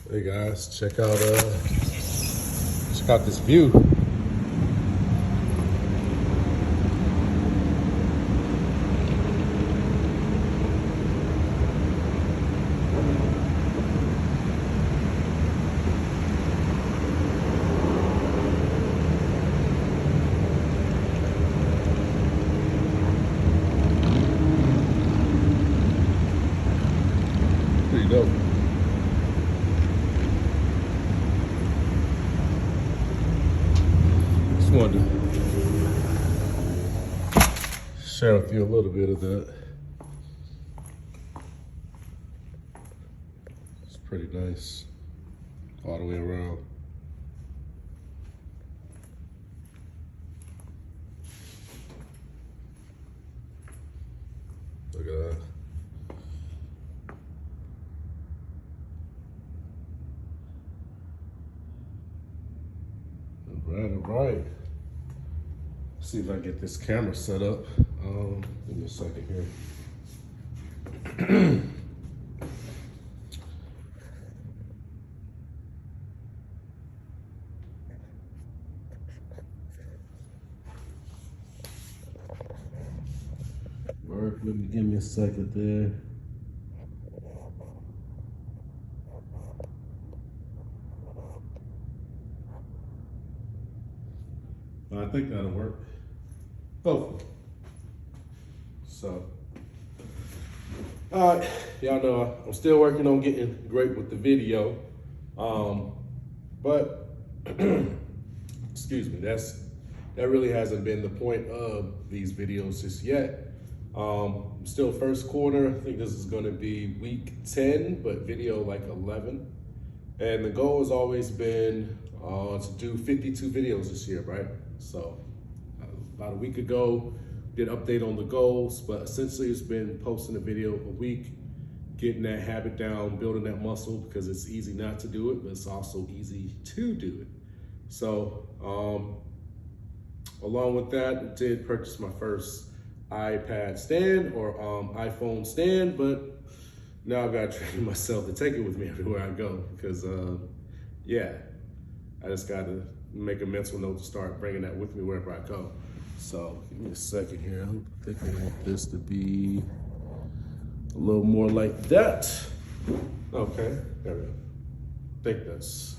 Hey guys, check out this view. Pretty dope. Just wanted to share with you a little bit of that. It's pretty nice all the way around. Look at that. All right. See if I can get this camera set up. Give me a second here. All right, let me give me a second there. I think that'll work. Hopefully. So, all right, y'all know I'm still working on getting great with the video. But excuse me, that really hasn't been the point of these videos just yet. Still first quarter. I think this is going to be week 10, but video like 11. And the goal has always been to do 52 videos this year, right? So about a week ago, did update on the goals, but essentially it's been posting a video a week, getting that habit down, building that muscle, because it's easy not to do it, but it's also easy to do it. So along with that, I did purchase my first iPad stand or iPhone stand, but now I've got to train myself to take it with me everywhere I go because, yeah, I just got to make a mental note to start bringing that with me wherever I go. So give me a second here. I think I want this to be a little more like that. Okay, there we go. I think that's,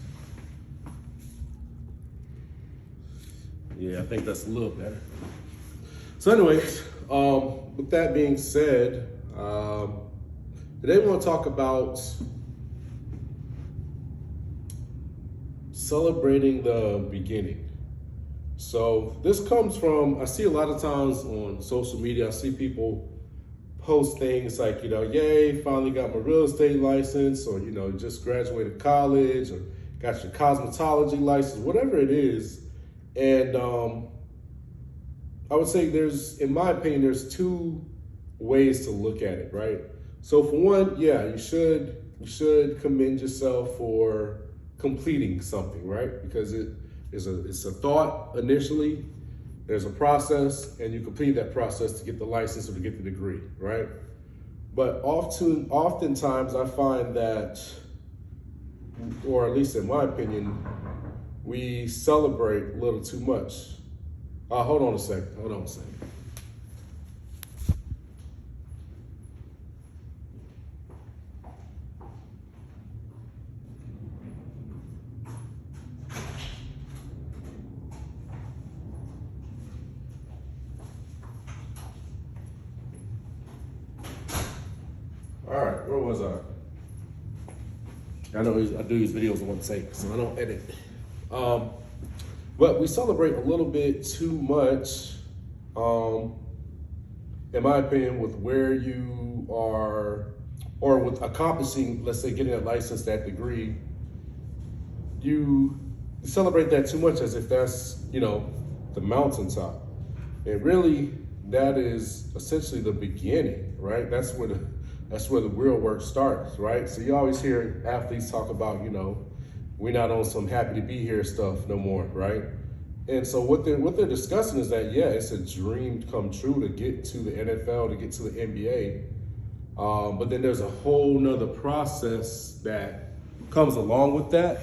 yeah, I think that's a little better. So anyways, with that being said, today I want to talk about celebrating the beginning. So this comes from, I see a lot of times on social media, I see people post things like, you know, yay, finally got my real estate license, or, you know, just graduated college, or got your cosmetology license, whatever it is. And I would say in my opinion, there's two ways to look at it, right? So for one, yeah, you should commend yourself for completing something, right? Because it's a thought initially, there's a process, and you complete that process to get the license or to get the degree, right? But oftentimes I find that, or at least in my opinion, we celebrate a little too much. Hold on a second. All right, where was I? I know I do these videos in one take, so I don't edit. But we celebrate a little bit too much, in my opinion, with where you are, or with accomplishing, let's say, getting a license, that degree. You celebrate that too much as if that's, you know, the mountaintop. And really, that is essentially the beginning, right? That's where the real work starts, right? So you always hear athletes talk about, you know, we're not on some happy to be here stuff no more, right? And so what they're discussing is that, yeah, it's a dream come true to get to the NFL, to get to the NBA. But then there's a whole nother process that comes along with that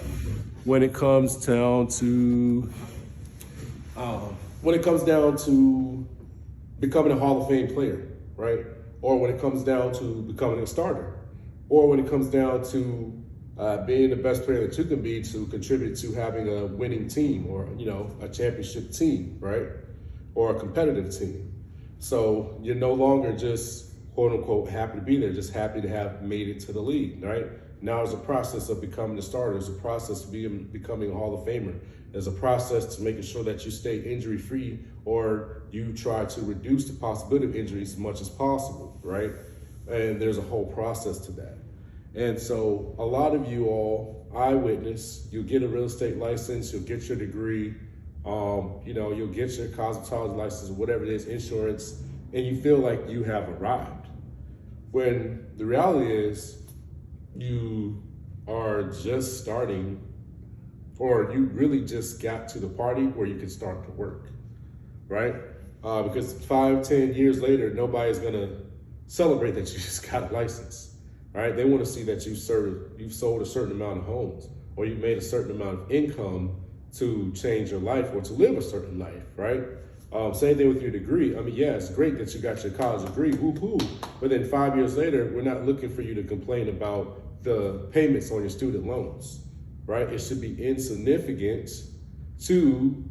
when it comes down to becoming a Hall of Fame player, right? Or when it comes down to becoming a starter, or when it comes down to being the best player that you can be to contribute to having a winning team, or a championship team, right? Or a competitive team. So you're no longer just quote unquote happy to be there, just happy to have made it to the league, right? Now there's a process of becoming a starter. There's a process of becoming a Hall of Famer. There's a process to making sure that you stay injury free, or you try to reduce the possibility of injuries as much as possible, right? And there's a whole process to that. And so a lot of you all, I witness, you'll get a real estate license, you'll get your degree, you'll get your cosmetology license, whatever it is, insurance, and you feel like you have arrived. When the reality is you are just starting, or you really just got to the party where you can start to work, right? Because 5-10 years later, nobody's gonna celebrate that you just got a license, right? They wanna see that you've sold a certain amount of homes, or you've made a certain amount of income to change your life or to live a certain life, right? Same thing with your degree. I mean, yeah, it's great that you got your college degree, woo-hoo, but then 5 years later, we're not looking for you to complain about the payments on your student loans, right? It should be insignificant to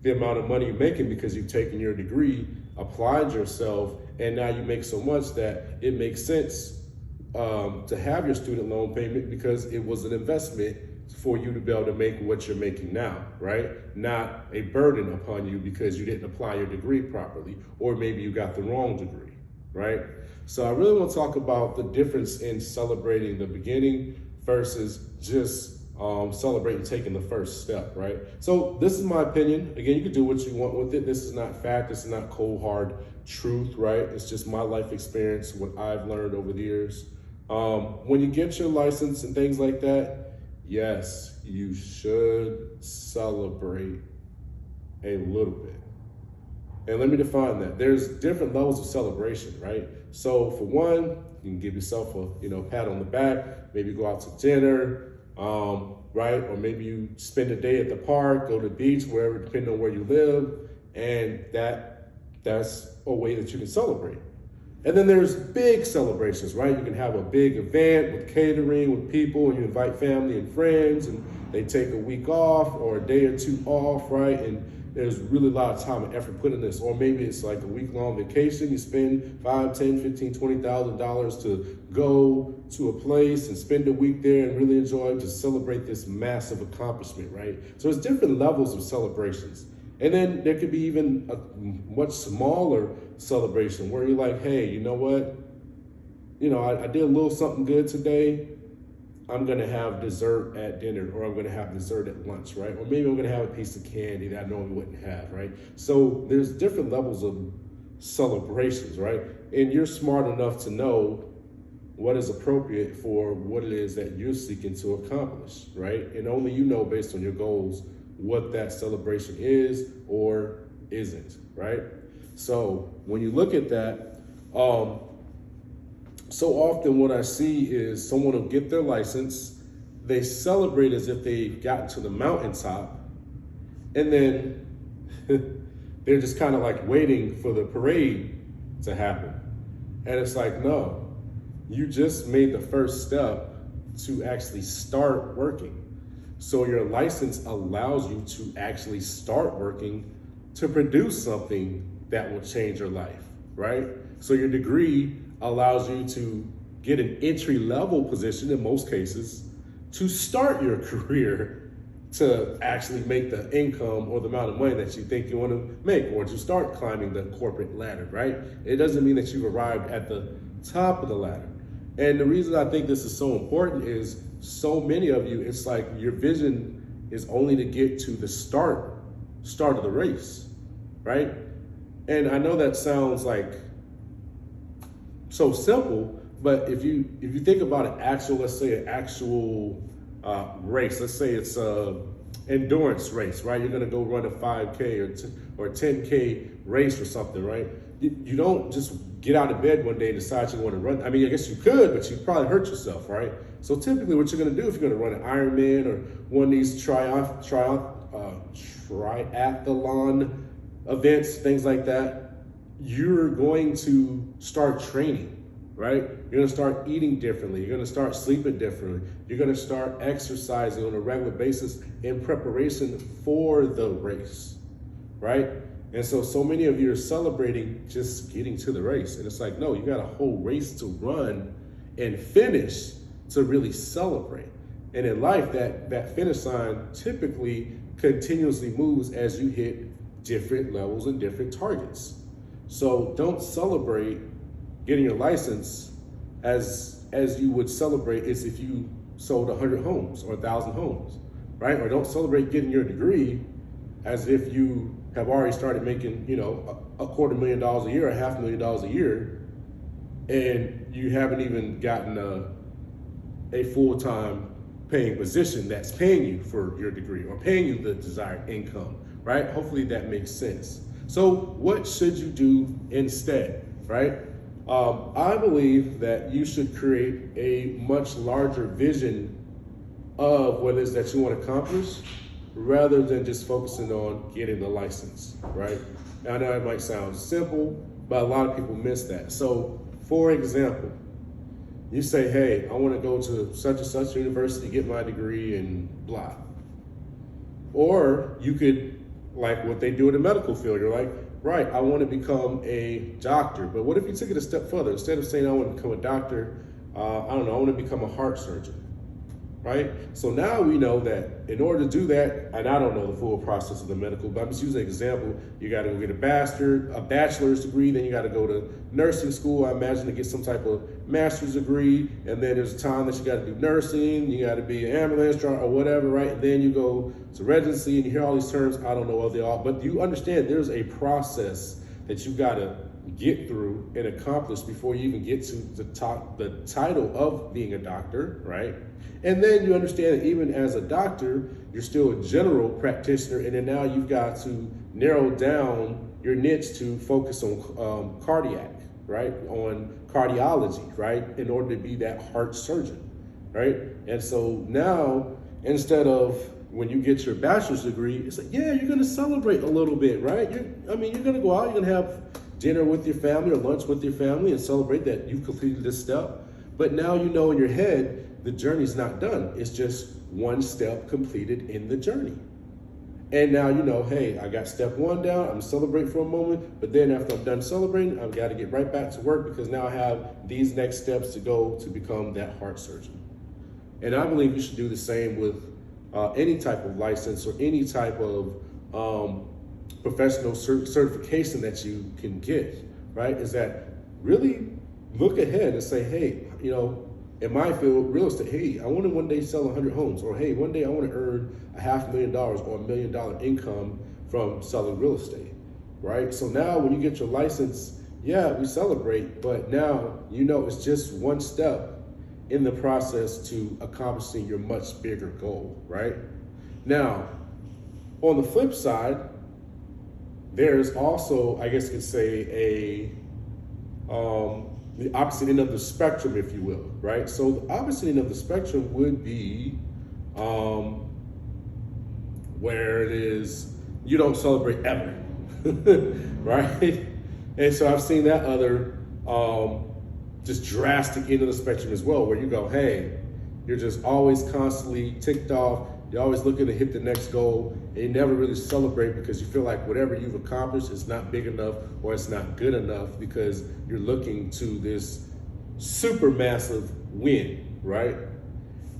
the amount of money you're making because you've taken your degree, applied yourself, and now you make so much that it makes sense to have your student loan payment because it was an investment for you to be able to make what you're making now, right? Not a burden upon you because you didn't apply your degree properly, or maybe you got the wrong degree, right? So I really want to talk about the difference in celebrating the beginning versus just celebrating taking the first step, right? So this is my opinion. Again, you can do what you want with it. This is not fact. This is not cold, hard truth, right? It's just my life experience, what I've learned over the years. When you get your license and things like that, yes, you should celebrate a little bit. And let me define that. There's different levels of celebration, right? So for one, you can give yourself a pat on the back, maybe go out to dinner, right? Or maybe you spend a day at the park, go to the beach, wherever, depending on where you live, and that's a way that you can celebrate. And then there's big celebrations, right? You can have a big event with catering, with people, and you invite family and friends, and they take a week off or a day or two off, right? And there's really a lot of time and effort put in this. Or maybe it's like a week-long vacation. You spend $5, $10, $15, $20,000 to go to a place and spend a week there and really enjoy to celebrate this massive accomplishment, right? So it's different levels of celebrations. And then there could be even a much smaller celebration where you're like, hey, you know what? I did a little something good today. I'm gonna have dessert at dinner, or I'm gonna have dessert at lunch, right? Or maybe I'm gonna have a piece of candy that I normally wouldn't have, right? So there's different levels of celebrations, right? And you're smart enough to know what is appropriate for what it is that you're seeking to accomplish, right? And only you know based on your goals what that celebration is or isn't, right? So when you look at that, so often what I see is someone will get their license, they celebrate as if they've gotten to the mountaintop, and then they're just kind of like waiting for the parade to happen. And it's like, no, you just made the first step to actually start working. So your license allows you to actually start working to produce something that will change your life, right? So your degree allows you to get an entry-level position in most cases to start your career to actually make the income or the amount of money that you think you want to make, or to start climbing the corporate ladder, right? It doesn't mean that you've arrived at the top of the ladder. And the reason I think this is so important is so many of you, it's like your vision is only to get to the start of the race, right? And I know that sounds like so simple, but if you think about an actual, let's say an actual race, let's say it's a endurance race, right? You're gonna go run a 5K or a 10K race or something, right? You don't just get out of bed one day and decide you want to run. I mean, I guess you could, but you'd probably hurt yourself, right? So typically what you're gonna do if you're gonna run an Ironman or one of these triathlon events, things like that, you're going to start training, right? You're gonna start eating differently. You're gonna start sleeping differently. You're gonna start exercising on a regular basis in preparation for the race, right? And so many of you are celebrating just getting to the race. And it's like, no, you got a whole race to run and finish to really celebrate. And in life, that finish line typically continuously moves as you hit different levels and different targets. So don't celebrate getting your license as you would celebrate is if you sold 100 homes or 1,000 homes, right? Or don't celebrate getting your degree as if you have already started making, $250,000 a year, or $500,000 a year, and you haven't even gotten a full-time paying position that's paying you for your degree or paying you the desired income, right? Hopefully that makes sense. So what should you do instead, right? I believe that you should create a much larger vision of what it is that you want to accomplish rather than just focusing on getting the license, right? Now, I know it might sound simple, but a lot of people miss that. So, for example, you say, hey, I want to go to such and such university, get my degree and blah. Or you could, like what they do in the medical field, you're like, right, I want to become a doctor. But what if you took it a step further? Instead of saying I want to become a doctor, I want to become a heart surgeon, right? So now we know that in order to do that, and I don't know the full process of the medical, but I'm just using an example. You got to go get a bachelor's degree, then you got to go to nursing school, I imagine, to get some type of master's degree, and then there's a time that you got to do nursing, you got to be an ambulance driver or whatever, right? And then you go to residency, and you hear all these terms. I don't know what they are, but you understand there's a process that you got to get through and accomplish before you even get to the title of being a doctor, right? And then you understand that even as a doctor, you're still a general practitioner, and then now you've got to narrow down your niche to focus on cardiac, right? On cardiology, right? In order to be that heart surgeon, right? And so now, instead of when you get your bachelor's degree, it's like, yeah, you're gonna celebrate a little bit, right? You're gonna go out, you're gonna have dinner with your family or lunch with your family and celebrate that you've completed this step. But now you know in your head, the journey's not done. It's just one step completed in the journey. And now you know, hey, I got step one down, I'm gonna celebrate for a moment, but then after I'm done celebrating, I've got to get right back to work because now I have these next steps to go to become that heart surgeon. And I believe you should do the same with any type of license or any type of professional certification that you can get, right? Is that really look ahead and say, hey, in my field, real estate, hey, I want to one day sell 100 homes, or hey, one day I want to earn $500,000 or $1 million income from selling real estate, right? So now when you get your license, yeah, we celebrate, but now it's just one step in the process to accomplishing your much bigger goal, right? Now, on the flip side, there's also, I guess you could say, the opposite end of the spectrum, if you will, right? So the opposite end of the spectrum would be where it is you don't celebrate ever, right? And so I've seen that other just drastic end of the spectrum as well, where you go, hey, you're just always constantly ticked off. You're always looking to hit the next goal, and you never really celebrate because you feel like whatever you've accomplished is not big enough or it's not good enough because you're looking to this super massive win, right?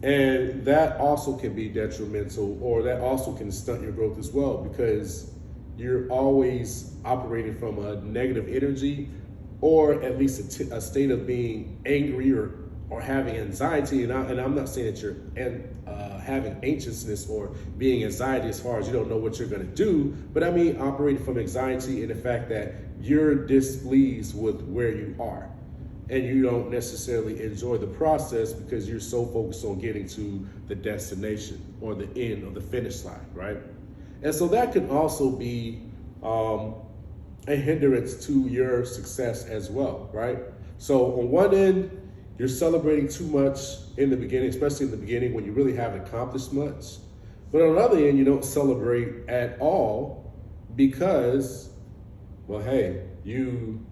And that also can be detrimental, or that also can stunt your growth as well because you're always operating from a negative energy, or at least a state of being angry or having anxiety. And I'm not saying that you're having anxiousness or being anxiety as far as you don't know what you're going to do, but I mean operating from anxiety and the fact that you're displeased with where you are and you don't necessarily enjoy the process because you're so focused on getting to the destination or the end or the finish line, right? And so that can also be a hindrance to your success as well, right? So on one end, you're celebrating too much in the beginning, especially in the beginning when you really haven't accomplished much. But on the other end, you don't celebrate at all because, well, hey, you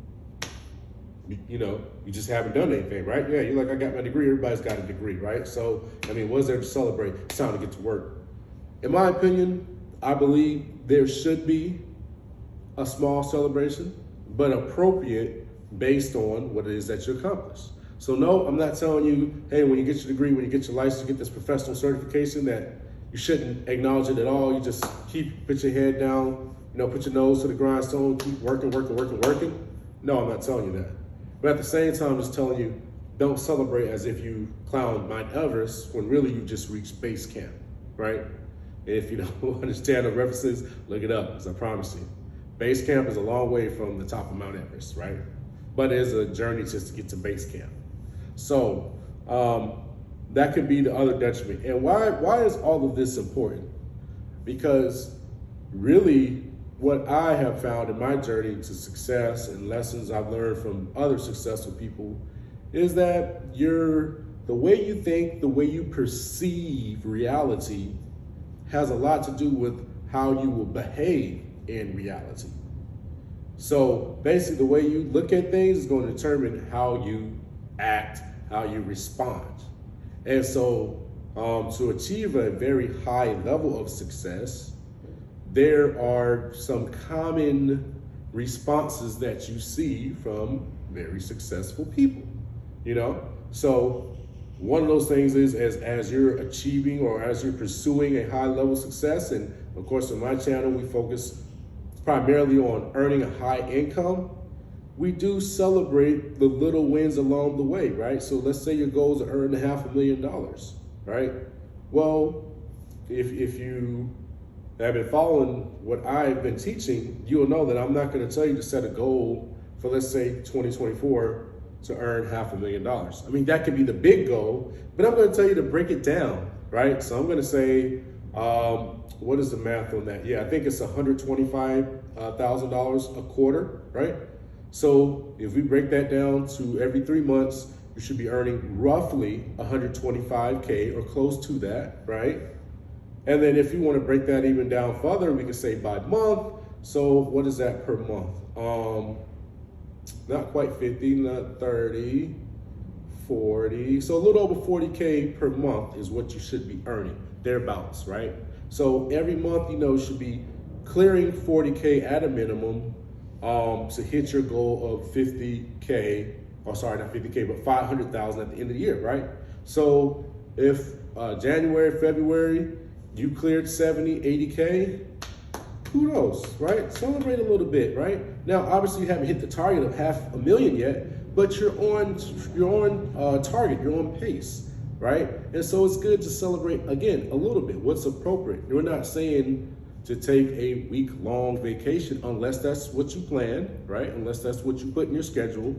just haven't done anything, right? Yeah, you're like, I got my degree. Everybody's got a degree, right? So, I mean, what's there to celebrate? It's time to get to work. In my opinion, I believe there should be a small celebration, but appropriate based on what it is that you accomplished. So no, I'm not telling you, hey, when you get your degree, when you get your license, you get this professional certification, that you shouldn't acknowledge it at all. You just put your head down, put your nose to the grindstone, keep working. No, I'm not telling you that. But at the same time, I'm just telling you, don't celebrate as if you climbed Mount Everest when really you just reached base camp, right? And if you don't understand the references, look it up, because I promise you, base camp is a long way from the top of Mount Everest, right? But it is a journey just to get to base camp. So that could be the other detriment. And why is all of this important? Because really what I have found in my journey to success and lessons I've learned from other successful people is that the way you think, the way you perceive reality has a lot to do with how you will behave in reality. So basically the way you look at things is going to determine how you act, how you respond. And so to achieve a very high level of success, there are some common responses that you see from very successful people, So one of those things is as you're achieving or as you're pursuing a high level of success, and of course on my channel, we focus primarily on earning a high income, we do celebrate the little wins along the way, right? So let's say your goal is to earn $500,000, right? Well, if you have been following what I've been teaching, you'll know that I'm not going to tell you to set a goal for, let's say, 2024 to earn $500,000. I mean, that could be the big goal, but I'm going to tell you to break it down, right? So I'm going to say, what is the math on that? Yeah, I think it's $125,000 a quarter, right? So if we break that down to every 3 months, you should be earning roughly $125K or close to that, right? And then if you want to break that even down further, we can say by month. So what is that per month? Not quite 50, not 30, 40. So a little over 40K per month is what you should be earning, thereabouts, right? So every month, you should be clearing 40K at a minimum to hit your goal of 50K, or sorry, not 50K, but 500,000 at the end of the year, right? So if January, February, you cleared 70, 80K, kudos, right? Celebrate a little bit, right? Now, obviously you haven't hit the target of $500,000 yet, but you're on target, you're on pace, right? And so it's good to celebrate, again, a little bit, what's appropriate. We're not saying to take a week-long vacation unless that's what you plan, right? Unless that's what you put in your schedule,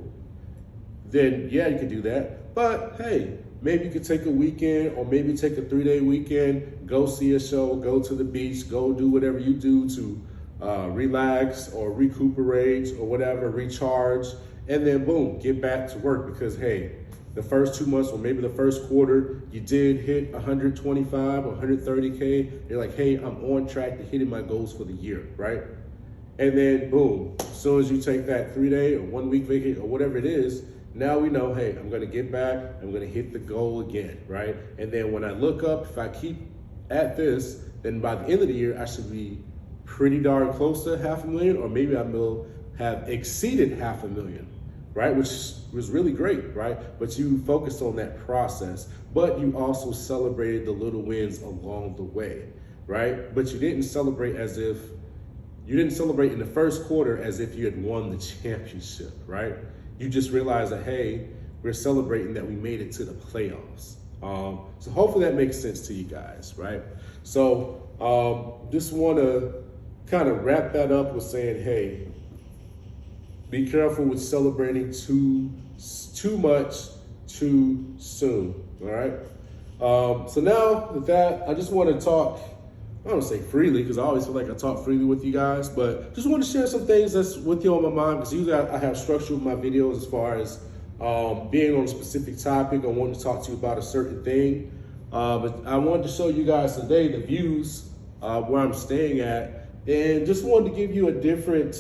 then yeah, you can do that. But hey, maybe you could take a weekend, or maybe take a 3-day weekend, go see a show, go to the beach, go do whatever you do to relax or recuperate or whatever, recharge, and then boom, get back to work. Because hey, the first 2 months or maybe the first quarter, you did hit 125 or 130K. You're like, hey, I'm on track to hitting my goals for the year, right? And then boom, as soon as you take that 3-day or 1 week vacation or whatever it is, now we know, hey, I'm gonna get back, I'm gonna hit the goal again, right? And then when I look up, if I keep at this, then by the end of the year, I should be pretty darn close to $500,000, or maybe I will have exceeded $500,000, right? Which was really great, right? But you focused on that process, but you also celebrated the little wins along the way, right? But you didn't celebrate in the first quarter as if you had won the championship, right? You just realize that, hey, we're celebrating that we made it to the playoffs. So hopefully that makes sense to you guys, right? So just want to kind of wrap that up with saying, hey, be careful with celebrating too much too soon, all right? So now with that, I just want to talk, I don't want to say freely, because I always feel like I talk freely with you guys, but just want to share some things that's with you on my mind, because usually I have structure with my videos as far as being on a specific topic or wanting to talk to you about a certain thing. But I wanted to show you guys today the views where I'm staying at, and just wanted to give you a different,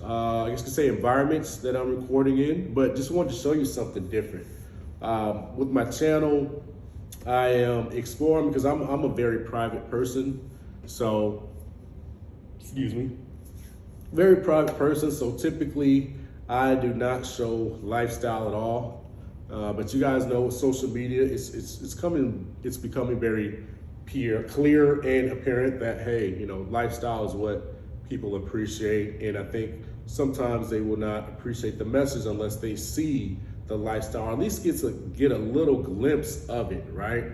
I guess you could say, environments that I'm recording in, but just wanted to show you something different. With my channel, I am exploring because I'm a very private person. So, excuse me, very private person. So typically I do not show lifestyle at all. But you guys know with social media, it's becoming very clear and apparent that, hey, you know, lifestyle is what people appreciate. And I think sometimes they will not appreciate the message unless they see the lifestyle, or at least get a little glimpse of it, right?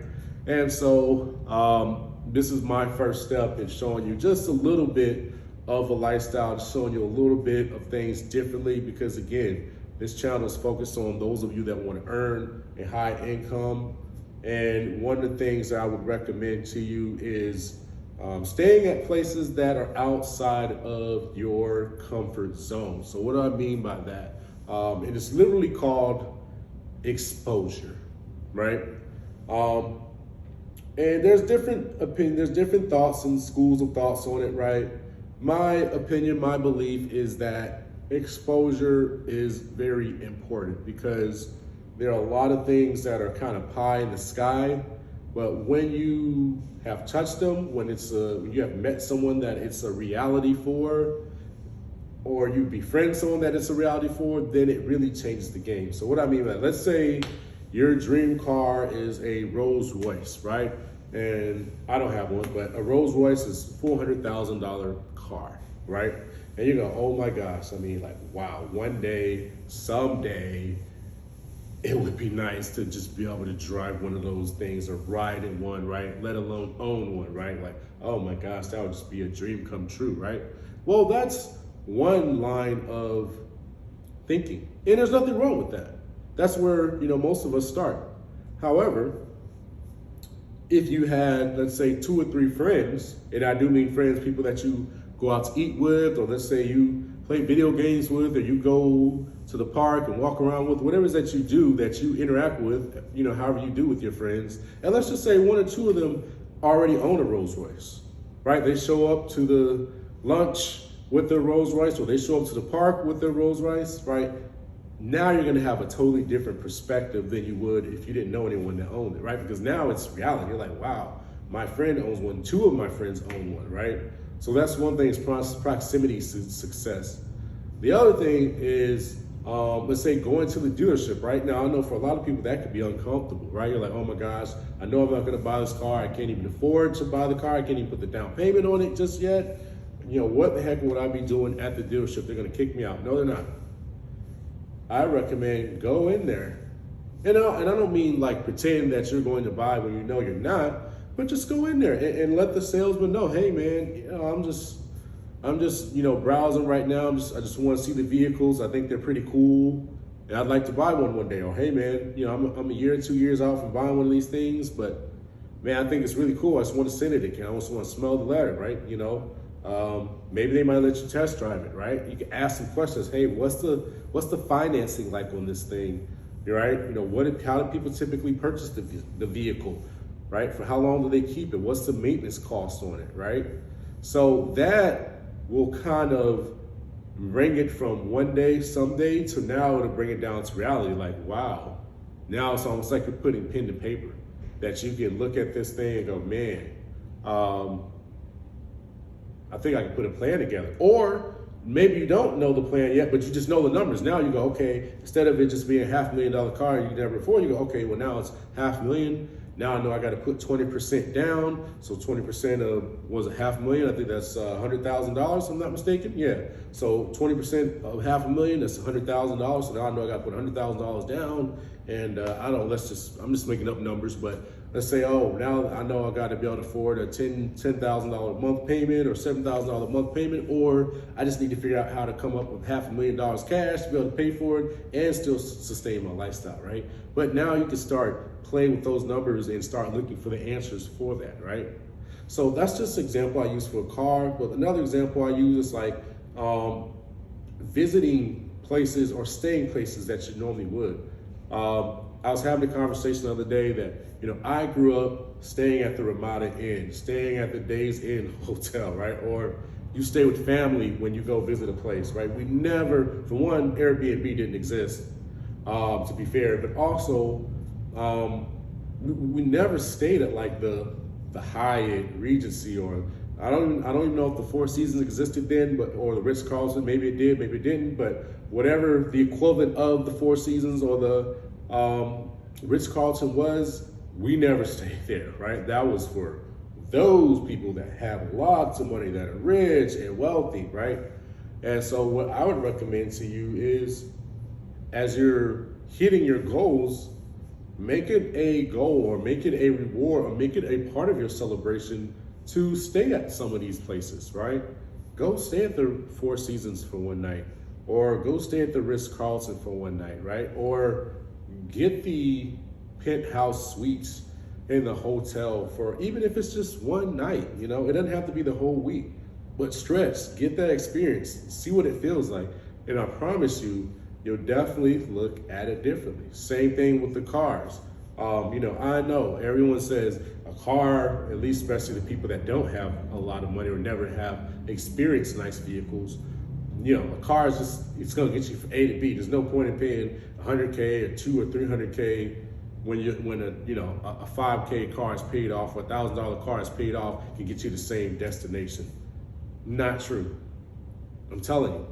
And so this is my first step in showing you just a little bit of a lifestyle, showing you a little bit of things differently, because again, this channel is focused on those of you that want to earn a high income. And one of the things that I would recommend to you is staying at places that are outside of your comfort zone. So what do I mean by that? It is literally called exposure, right? And there's different opinions, there's different thoughts and schools of thoughts on it, right? My opinion, my belief is that exposure is very important, because there are a lot of things that are kind of pie in the sky, but when you have touched them, when you have met someone that it's a reality for, or you befriend someone that it's a reality for, then it really changes the game. So what I mean by that, let's say your dream car is a Rolls Royce, right? And I don't have one, but a Rolls Royce is $400,000 car, right? And you go, oh my gosh, I mean, like, wow, one day, someday, it would be nice to just be able to drive one of those things or ride in one, right? Let alone own one, right? Like, oh my gosh, that would just be a dream come true, right? Well, that's one line of thinking, and there's nothing wrong with that. That's where, you know, most of us start. However, if you had, let's say, 2 or 3 friends, and I do mean friends, people that you go out to eat with, or let's say you play video games with, or you go to the park and walk around with, whatever it is that you do, that you interact with, you know, however you do with your friends. And let's just say 1 or 2 of them already own a Rolls Royce, right? They show up to the lunch with their Rolls Royce, or they show up to the park with their Rolls Royce, right? Now you're gonna have a totally different perspective than you would if you didn't know anyone that owned it, right? Because now it's reality. You're like, wow, my friend owns one, 2 of my friends own one, right? So that's one thing, is proximity to success. The other thing is, let's say going to the dealership, right? Now, I know for a lot of people that could be uncomfortable, right? You're like, oh my gosh, I know I'm not gonna buy this car. I can't even afford to buy the car. I can't even put the down payment on it just yet. You know, what the heck would I be doing at the dealership? They're gonna kick me out. No, they're not. I recommend go in there. And I don't mean like pretend that you're going to buy when you know you're not, but just go in there and let the salesman know, hey man, you know, I'm just, you know, browsing right now. I just want to see the vehicles. I think they're pretty cool, and I'd like to buy one day. Or hey man, you know, I'm a year or 2 years out from buying one of these things, but man, I think it's really cool. I just want to sit in it. I just want to smell the leather, right? You know, maybe they might let you test drive it, right? You can ask some questions. Hey, what's the financing like on this thing, right? You know, how do people typically purchase the vehicle, right? For how long do they keep it? What's the maintenance cost on it, right? So that will kind of bring it from one day, someday, to now it'll bring it down to reality. Like, wow, now it's almost like you're putting pen to paper, that you can look at this thing and go, man, I think I can put a plan together. Or maybe you don't know the plan yet, but you just know the numbers. Now you go, okay, instead of it just being a $500,000 car you never afford, you go, okay, well now it's $500,000. Now I know I got to put 20% down. So 20% of, was it $500,000? I think that's $100,000, if I'm not mistaken. Yeah. So 20% of $500,000, that's $100,000. So now I know I got to put $100,000 down. And I don't know, I'm just making up numbers, but let's say, oh, now I know I got to be able to afford a $10,000 a month payment or $7,000 a month payment, or I just need to figure out how to come up with $500,000 cash to be able to pay for it and still sustain my lifestyle, right? But now you can start playing with those numbers and start looking for the answers for that, right? So that's just an example I use for a car. But another example I use is like visiting places or staying places that you normally would. I was having a conversation the other day that, I grew up staying at the Ramada Inn, staying at the Days Inn Hotel, right? Or you stay with family when you go visit a place, right? We never, for one, Airbnb didn't exist, to be fair, but also we never stayed at like the Hyatt, Regency, or I don't even know if the Four Seasons existed then, or the Ritz-Carlton. Maybe it did, maybe it didn't. But whatever the equivalent of the Four Seasons or the Ritz-Carlton was, we never stayed there, right? That was for those people that have lots of money, that are rich and wealthy, right? And so what I would recommend to you is, as you're hitting your goals, make it a goal, or make it a reward, or make it a part of your celebration to stay at some of these places, right? Go stay at the Four Seasons for one night, or go stay at the Ritz-Carlton for one night, right? Or get the penthouse suites in the hotel for, even if it's just one night, it doesn't have to be the whole week, but stretch, get that experience, see what it feels like. And I promise you, you'll definitely look at it differently. Same thing with the cars. I know everyone says a car, at least especially the people that don't have a lot of money or never have experienced nice vehicles, a car is just, it's gonna get you from A to B. There's no point in paying $100K or $200 or $300K when a 5K car is paid off, or $1,000 car is paid off, can get you the same destination. Not true. I'm telling you.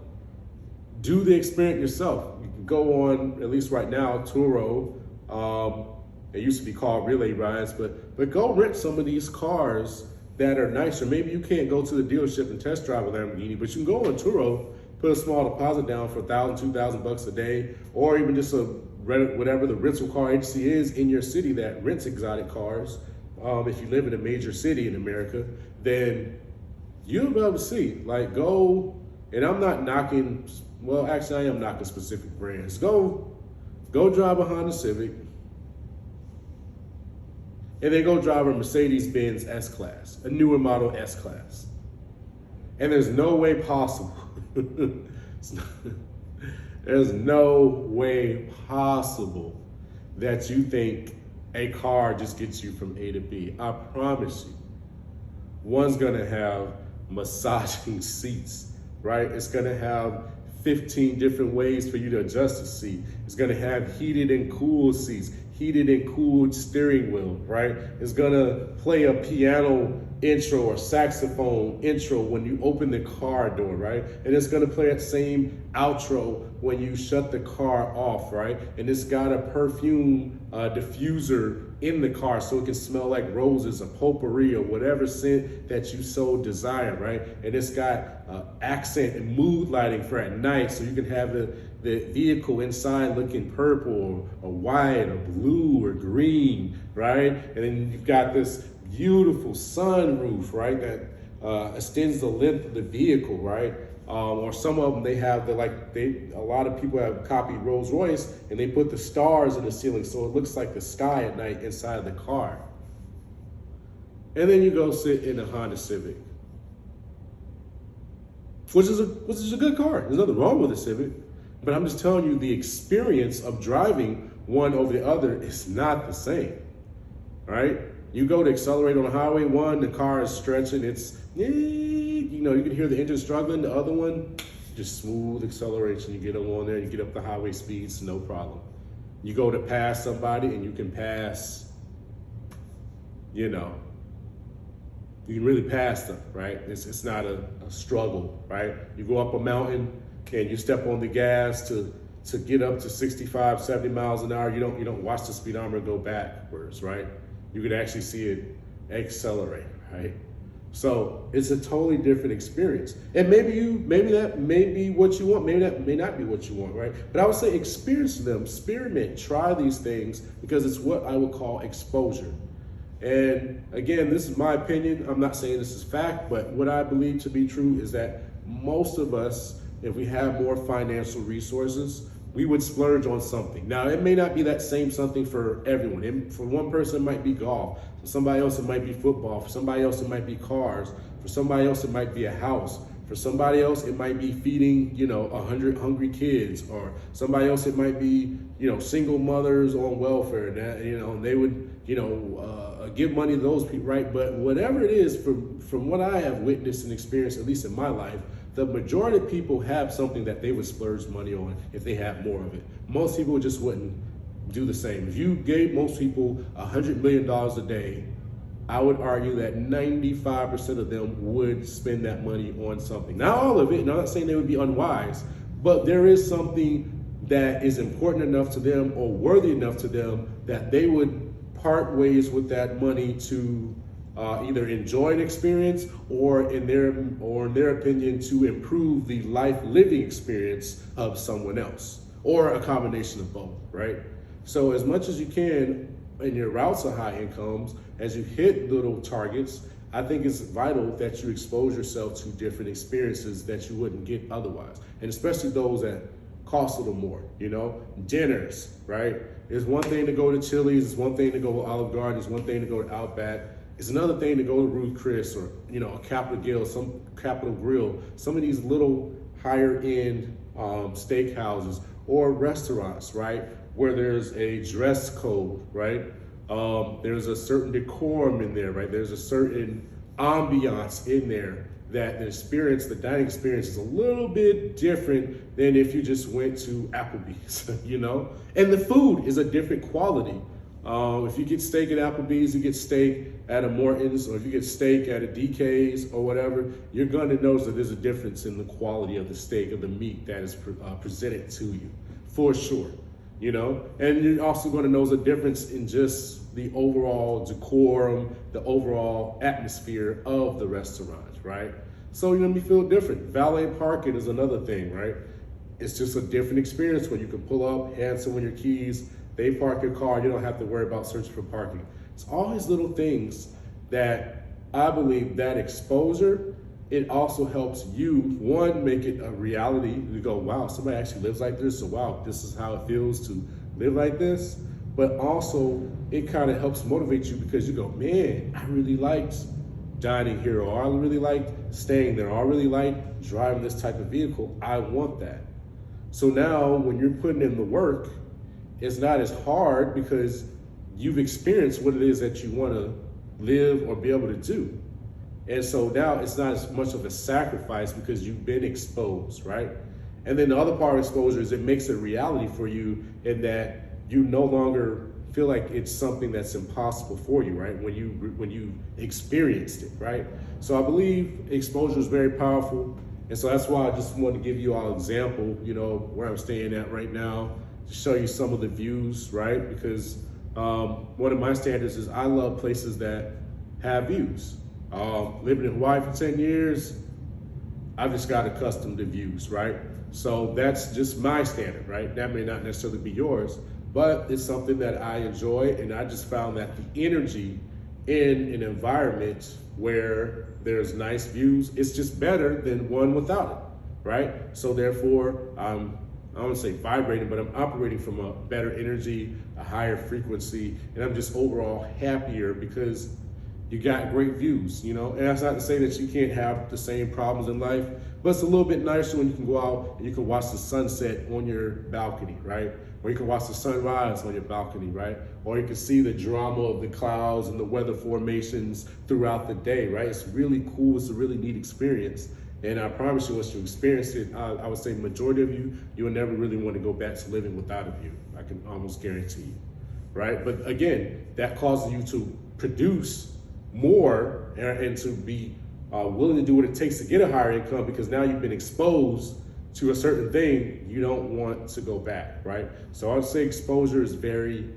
Do the experience yourself. You can go on, at least right now, Turo. It used to be called Relay Rides, but go rent some of these cars that are nicer. Maybe you can't go to the dealership and test drive a Lamborghini, but you can go on Turo, put a small deposit down for $1,000, $2,000 a day, or even just whatever the rental car agency is in your city that rents exotic cars. If you live in a major city in America, then you'll be able to see. Like, go, and I'm not knocking. Well, actually, I am knocking specific brands. Go drive a Honda Civic, and then go drive a Mercedes-Benz S-Class, a newer model S-Class. And there's no way possible, there's no way possible that you think a car just gets you from A to B. I promise you. One's gonna have massaging seats, right? It's gonna have 15 different ways for you to adjust the seat. It's gonna have heated and cooled seats, heated and cooled steering wheel, right? It's gonna play a piano intro or saxophone intro when you open the car door, right? And it's gonna play that same outro when you shut the car off, right? And it's got a perfume diffuser in the car so it can smell like roses or potpourri or whatever scent that you so desire, right? And it's got accent and mood lighting for at night, so you can have the vehicle inside looking purple or white or blue or green, right? And then you've got this beautiful sunroof, right, that extends the length of the vehicle, right? Or some of them, a lot of people have copied Rolls Royce and they put the stars in the ceiling so it looks like the sky at night inside of the car. And then you go sit in a Honda Civic, which is a good car. There's nothing wrong with a Civic, but I'm just telling you, the experience of driving one over the other is not the same, right? You go to accelerate on the highway, one, the car is stretching, you can hear the engine struggling. The other one, just smooth acceleration. You get on there, you get up the highway speeds, no problem. You go to pass somebody and you can pass, you can really pass them, right? It's not a struggle, right? You go up a mountain and you step on the gas to get up to 65, 70 miles an hour. You don't watch the speedometer go backwards, right? You can actually see it accelerate, right? So it's a totally different experience. And maybe that may be what you want. Maybe that may not be what you want, right? But I would say experience them, experiment, try these things, because it's what I would call exposure. And again, this is my opinion. I'm not saying this is fact, but what I believe to be true is that most of us, if we have more financial resources, we would splurge on something. Now, it may not be that same something for everyone. For one person, it might be golf. For somebody else, it might be football. For somebody else, it might be cars. For somebody else, it might be a house. For somebody else, it might be feeding, 100 hungry kids, or somebody else, it might be, single mothers on welfare, and they would, give money to those people, right? But whatever it is, from what I have witnessed and experienced, at least in my life, the majority of people have something that they would splurge money on if they had more of it. Most people just wouldn't do the same. If you gave most people $100 million a day, I would argue that 95% of them would spend that money on something. Not all of it, and I'm not saying they would be unwise, but there is something that is important enough to them or worthy enough to them that they would part ways with that money to either enjoy an experience or in their opinion to improve the life living experience of someone else, or a combination of both, right? So as much as you can in your routes of high incomes, as you hit little targets, I think it's vital that you expose yourself to different experiences that you wouldn't get otherwise. And especially those that cost a little more, dinners, right? It's one thing to go to Chili's, it's one thing to go to Olive Garden, it's one thing to go to Outback. It's another thing to go to Ruth Chris or, a Capital Grill, some of these little higher end steakhouses or restaurants, right? Where there's a dress code, right? There's a certain decorum in there, right? There's a certain ambiance in there that the dining experience is a little bit different than if you just went to Applebee's, And the food is a different quality. If you get steak at Applebee's, you get steak at a Morton's, or if you get steak at a DK's or whatever, you're going to notice that there's a difference in the quality of the steak, of the meat that is presented to you, for sure. And you're also going to notice a difference in just the overall decorum, the overall atmosphere of the restaurant, right? So you're going to feel different. Valet parking is another thing, right? It's just a different experience where you can pull up, hand someone your keys, they park your car, you don't have to worry about searching for parking. It's all these little things that I believe that exposure, it also helps you, one, make it a reality. You go, wow, somebody actually lives like this, so wow, this is how it feels to live like this. But also, it kind of helps motivate you because you go, man, I really liked dining here, or I really liked staying there, or I really liked driving this type of vehicle. I want that. So now when you're putting in the work, it's not as hard because you've experienced what it is that you want to live or be able to do. And so now it's not as much of a sacrifice because you've been exposed, right? And then the other part of exposure is it makes it a reality for you in that you no longer feel like it's something that's impossible for you, right? When you experienced it, right? So I believe exposure is very powerful. And so that's why I just wanted to give you all an example, where I'm staying at right now, to show you some of the views, right? Because one of my standards is I love places that have views. Living in Hawaii for 10 years, I've just got accustomed to views, right? So that's just my standard, right? That may not necessarily be yours, but it's something that I enjoy, and I just found that the energy in an environment where there's nice views, it's just better than one without it, right? So therefore, I don't say vibrating, but I'm operating from a better energy, a higher frequency, and I'm just overall happier because you got great views, And that's not to say that you can't have the same problems in life, but it's a little bit nicer when you can go out and you can watch the sunset on your balcony, right? Or you can watch the sunrise on your balcony, right? Or you can see the drama of the clouds and the weather formations throughout the day, right? It's really cool. It's a really neat experience. And I promise you, once you experience it, I would say majority of you will never really want to go back to living without a view. I can almost guarantee you, right? But again, that causes you to produce more and to be willing to do what it takes to get a higher income, because now you've been exposed to a certain thing, you don't want to go back, right? So I would say exposure is very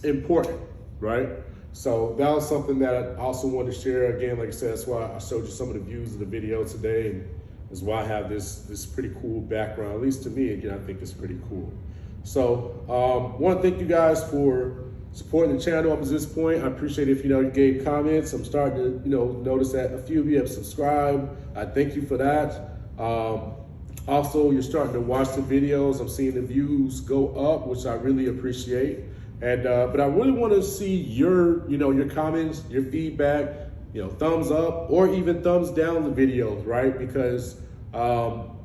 important, right? So that was something that I also wanted to share. Again, like I said, that's why I showed you some of the views of the video today, and that's why I have this pretty cool background. At least to me, again, I think it's pretty cool. So want to thank you guys for supporting the channel up to this point. I appreciate it if you gave comments. I'm starting to notice that a few of you have subscribed. I thank you for that. Also, you're starting to watch the videos. I'm seeing the views go up, which I really appreciate. And but I really want to see your your comments, your feedback. thumbs up or even thumbs down the videos, right? Because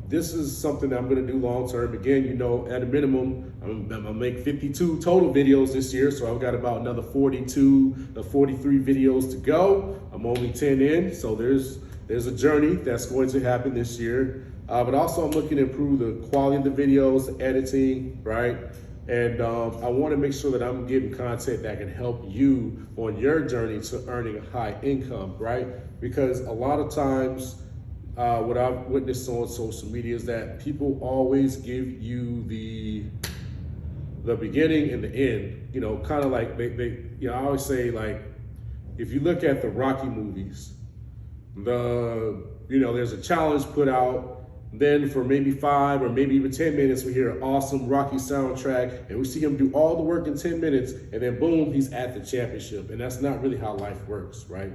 this is something that I'm going to do long term. Again, at a minimum, I'm going to make 52 total videos this year. So I've got about another 42 to 43 videos to go. I'm only 10 in. So there's a journey that's going to happen this year. But also I'm looking to improve the quality of the videos, the editing, right? And I want to make sure that I'm giving content that can help you on your journey to earning a high income, right? Because a lot of times, what I've witnessed on social media is that people always give you the beginning and the end. Kind of like I always say, like, if you look at the Rocky movies, there's a challenge put out. Then for maybe 5 or maybe even 10 minutes, we hear an awesome Rocky soundtrack and we see him do all the work in 10 minutes and then boom, he's at the championship. And that's not really how life works, right?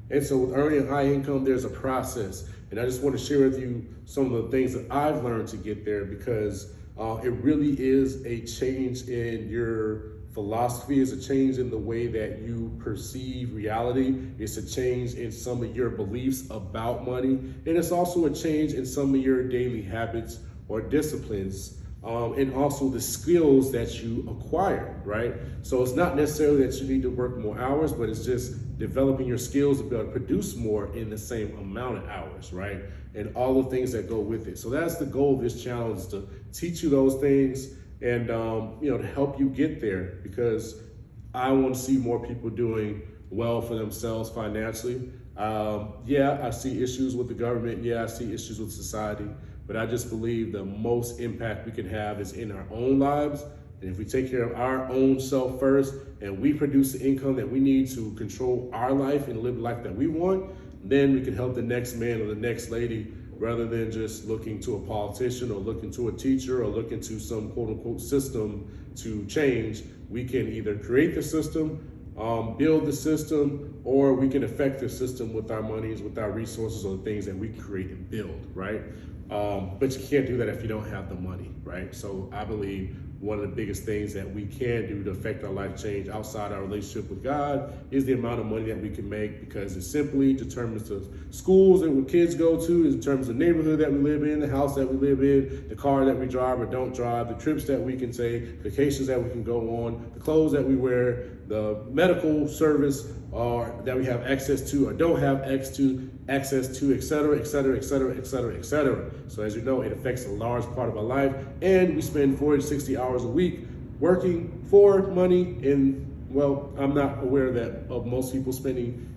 And so with earning high income, there's a process. And I just want to share with you some of the things that I've learned to get there, because it really is a change in your philosophy. It's a change in the way that you perceive reality. It's a change in some of your beliefs about money. And it's also a change in some of your daily habits or disciplines. And also the skills that you acquire, right? So it's not necessarily that you need to work more hours, but it's just developing your skills to be able to produce more in the same amount of hours, right? And all the things that go with it. So that's the goal of this challenge, is to teach you those things and to help you get there, because I want to see more people doing well for themselves financially. Yeah, I see issues with the government. Yeah, I see issues with society. But I just believe the most impact we can have is in our own lives. And if we take care of our own self first and we produce the income that we need to control our life and live the life that we want, then we can help the next man or the next lady, rather than just looking to a politician or looking to a teacher or looking to some quote unquote system to change. We can either create the system, build the system, or we can affect the system with our monies, with our resources, or the things that we create and build, right? But you can't do that if you don't have the money, right? So I believe one of the biggest things that we can do to affect our life change outside our relationship with God is the amount of money that we can make, because it simply determines the schools that kids go to, it determines the neighborhood that we live in, the house that we live in, the car that we drive or don't drive, the trips that we can take, vacations that we can go on, the clothes that we wear, the medical service that we have access to or don't have access to, et cetera, et cetera, et cetera, et cetera, et cetera. So as you know, it affects a large part of our life, and we spend 40 to 60 hours a week working for money. And well, I'm not aware of most people spending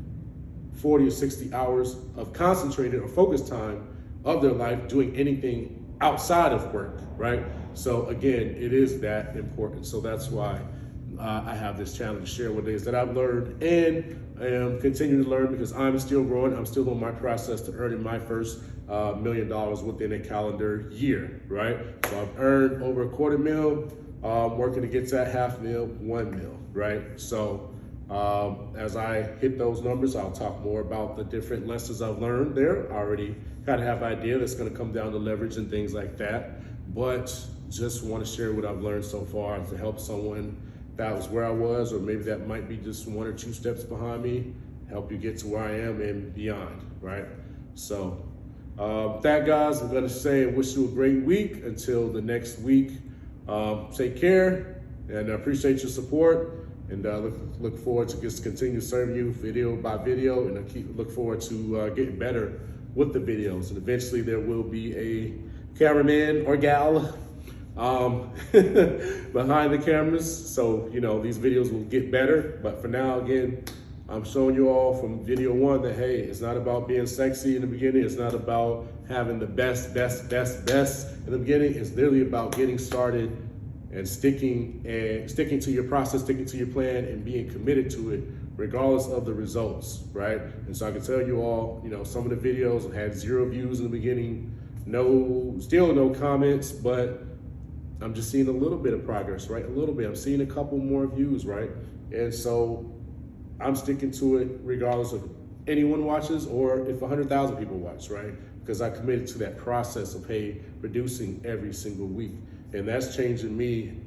40 or 60 hours of concentrated or focused time of their life doing anything outside of work, right? So again, it is that important. So that's why I have this challenge to share what it is that I've learned and am continuing to learn, because I'm still growing. I'm still on my process to earning my first $1 million within a calendar year, right? So I've earned over $250,000, working to get to that $500,000, $1 million, right? So as I hit those numbers, I'll talk more about the different lessons I've learned there. I already kind of have an idea that's going to come down to leverage and things like that, but just want to share what I've learned so far to help someone that was where I was, or maybe that might be just 1 or 2 steps behind me, help you get to where I am and beyond, right? So with that, guys, I'm gonna say I wish you a great week. Until the next week, take care, and I appreciate your support, and look forward to just continue serving you video by video, and I look forward to getting better with the videos. And eventually there will be a cameraman or gal behind the cameras, so these videos will get better. But for now, again, I'm showing you all from video 1 that hey, it's not about being sexy in the beginning, it's not about having the best in the beginning. It's literally about getting started and sticking to your process, sticking to your plan, and being committed to it regardless of the results, right? And so I can tell you all, some of the videos had 0 views in the beginning, still no comments, but I'm just seeing a little bit of progress, right? A little bit. I'm seeing a couple more views, right? And so I'm sticking to it regardless of anyone watches or if 100,000 people watch, right? Because I committed to that process of, hey, producing every single week. And that's changing me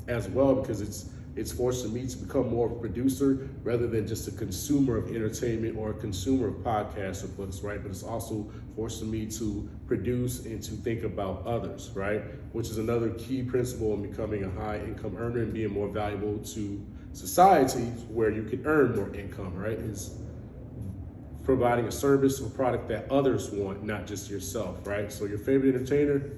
as well, because it's it's forcing me to become more of a producer rather than just a consumer of entertainment or a consumer of podcasts or books, right? But it's also forcing me to produce and to think about others, right? Which is another key principle in becoming a high income earner and being more valuable to society, where you can earn more income, right? Is providing a service or product that others want, not just yourself, right? So your favorite entertainer,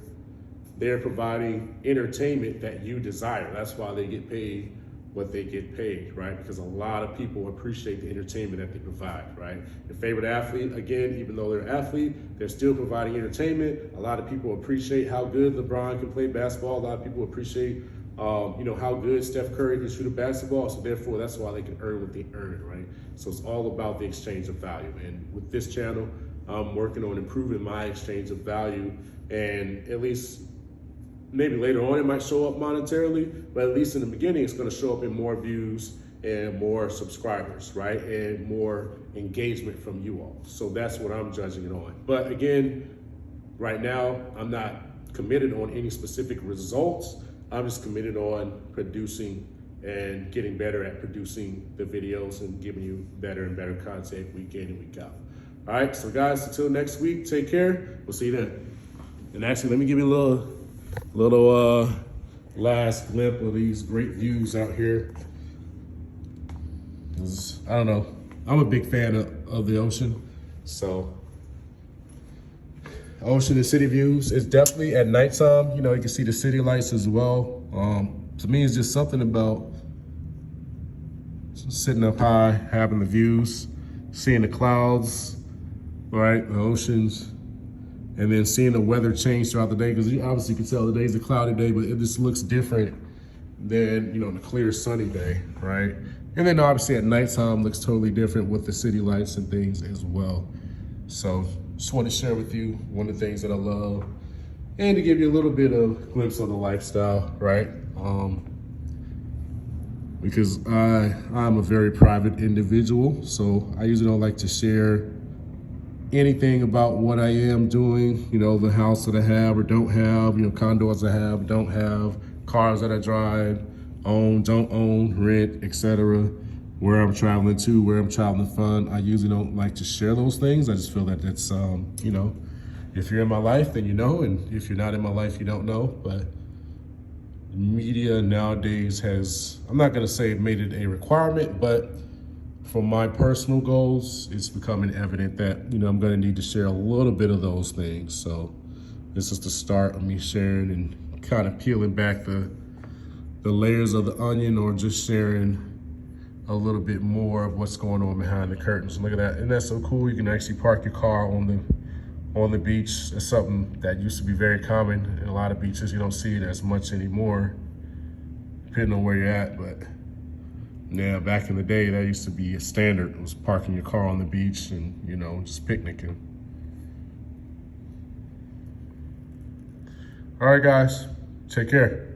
they're providing entertainment that you desire. That's why they get paid what they get paid, right? Because a lot of people appreciate the entertainment that they provide, right? Your favorite athlete, again, even though they're an athlete, they're still providing entertainment. A lot of people appreciate how good LeBron can play basketball. A lot of people appreciate how good Steph Curry can shoot a basketball. So therefore, that's why they can earn what they earn, right? So it's all about the exchange of value. And with this channel, I'm working on improving my exchange of value, and at least maybe later on it might show up monetarily, but at least in the beginning, it's gonna show up in more views and more subscribers, right? And more engagement from you all. So that's what I'm judging it on. But again, right now, I'm not committed on any specific results. I'm just committed on producing and getting better at producing the videos and giving you better and better content week in and week out. All right, so guys, until next week, take care. We'll see you then. And actually, let me give you a little last glimpse of these great views out here. I don't know, I'm a big fan of the ocean. So ocean and city views, it's definitely at nighttime, you know, you can see the city lights as well. To me, it's just something about sitting up high, having the views, seeing the clouds, right, the oceans, and then seeing the weather change throughout the day, because you obviously can tell the day's a cloudy day, but it just looks different than, you know, the clear sunny day, right? And then obviously at nighttime looks totally different with the city lights and things as well. So just want to share with you one of the things that I love, and to give you a little bit of glimpse of the lifestyle, right? Because I'm a very private individual, so I usually don't like to share anything about what I am doing, you know, the house that I have or don't have, you know, condos I have, don't have, cars that I drive, own, don't own, rent, etc., where I'm traveling to, where I'm traveling from. I usually don't like to share those things. I just feel that that's, you know, if you're in my life, then you know, and if you're not in my life, you don't know. But media nowadays has, I'm not gonna say made it a requirement, but for my personal goals, it's becoming evident that, you know, I'm gonna need to share a little bit of those things. So this is the start of me sharing and kind of peeling back the layers of the onion, or just sharing a little bit more of what's going on behind the curtains. Look at that, and that's so cool. You can actually park your car on the beach. It's something that used to be very common in a lot of beaches. You don't see it as much anymore, depending on where you're at, but yeah, back in the day, that used to be a standard. It was parking your car on the beach and, you know, just picnicking. All right, guys, take care.